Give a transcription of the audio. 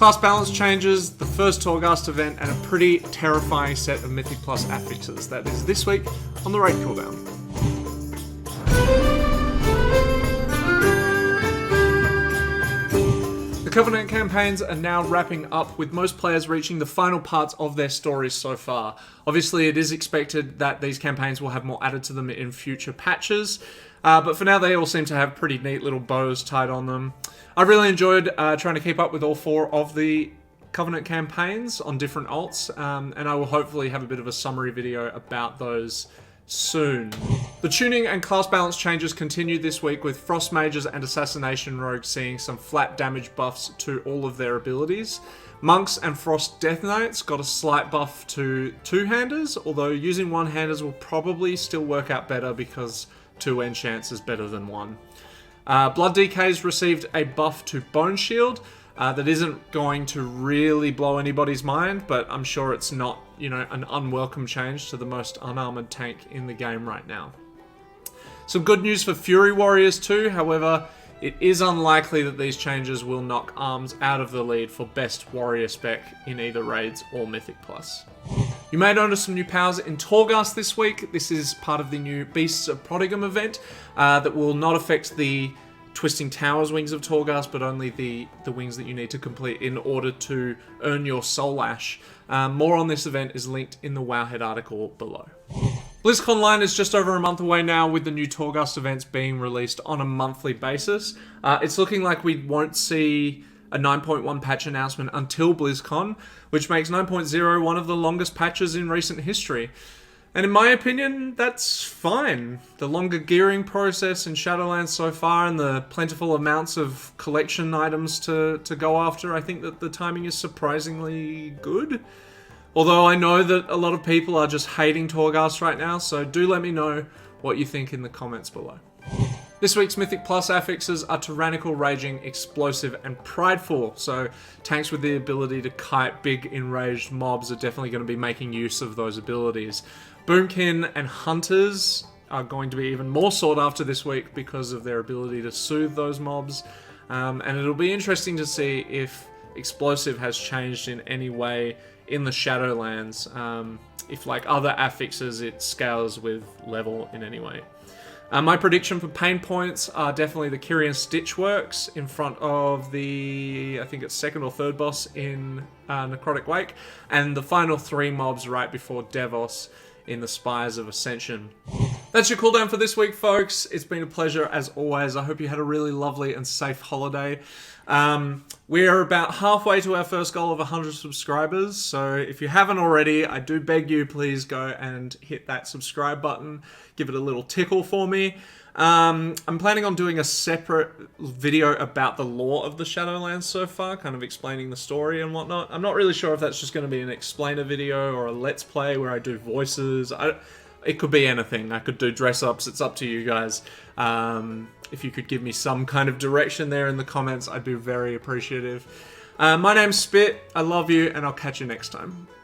Class balance changes, the first Torghast event, and a pretty terrifying set of Mythic Plus affixes. That is this week on the Raid Cooldown. The Covenant campaigns are now wrapping up, with most players reaching the final parts of their stories so far. Obviously, it is expected that these campaigns will have more added to them in future patches, but for now they all seem to have pretty neat little bows tied on them. I really enjoyed trying to keep up with all 4 of the Covenant campaigns on different alts, and I will hopefully have a bit of a summary video about those soon. The tuning and class balance changes continued this week, with Frost Mages and Assassination Rogues seeing some flat damage buffs to all of their abilities. Monks and Frost Death Knights got a slight buff to two-handers, although using one-handers will probably still work out better because 2 enchants is better than 1. Blood DKs received a buff to Bone Shield that isn't going to really blow anybody's mind, but I'm sure it's not, an unwelcome change to the most unarmored tank in the game right now. Some good news for Fury Warriors too, however, it is unlikely that these changes will knock Arms out of the lead for best warrior spec in either Raids or Mythic Plus. You may notice some new powers in Torghast this week. This is part of the new Beasts of Prodigum event that will not affect the Twisting Towers wings of Torghast, but only the wings that you need to complete in order to earn your Soul Ash. More on this event is linked in the Wowhead article below. BlizzConline is just over a month away now, with the new Torghast events being released on a monthly basis. It's looking like we won't see a 9.1 patch announcement until BlizzCon, which makes 9.0 one of the longest patches in recent history. And in my opinion, that's fine. The longer gearing process in Shadowlands so far and the plentiful amounts of collection items to go after, I think that the timing is surprisingly good. Although I know that a lot of people are just hating Torghast right now, so do let me know what you think in the comments below. This week's Mythic Plus affixes are Tyrannical, Raging, Explosive, and Prideful, so tanks with the ability to kite big enraged mobs are definitely going to be making use of those abilities. Boomkin and Hunters are going to be even more sought after this week because of their ability to soothe those mobs, and it'll be interesting to see if Explosive has changed in any way in the Shadowlands, if like other affixes it scales with level in any way. My prediction for pain points are definitely the Kyrian Stitchworks in front of the, I think it's 2nd or 3rd boss in Necrotic Wake, and the final 3 mobs right before Devos in the Spires of Ascension. That's your cooldown for this week, folks. It's been a pleasure as always. I hope you had a really lovely and safe holiday. We're about halfway to our first goal of 100 subscribers, so if you haven't already, I do beg you, please go and hit that subscribe button. Give it a little tickle for me. I'm planning on doing a separate video about the lore of the Shadowlands so far, kind of explaining the story and whatnot. I'm not really sure if that's just going to be an explainer video or a let's play where I do voices. It could be anything. I could do dress-ups. It's up to you guys. If you could give me some kind of direction there in the comments, I'd be very appreciative. My name's Spit. I love you, and I'll catch you next time.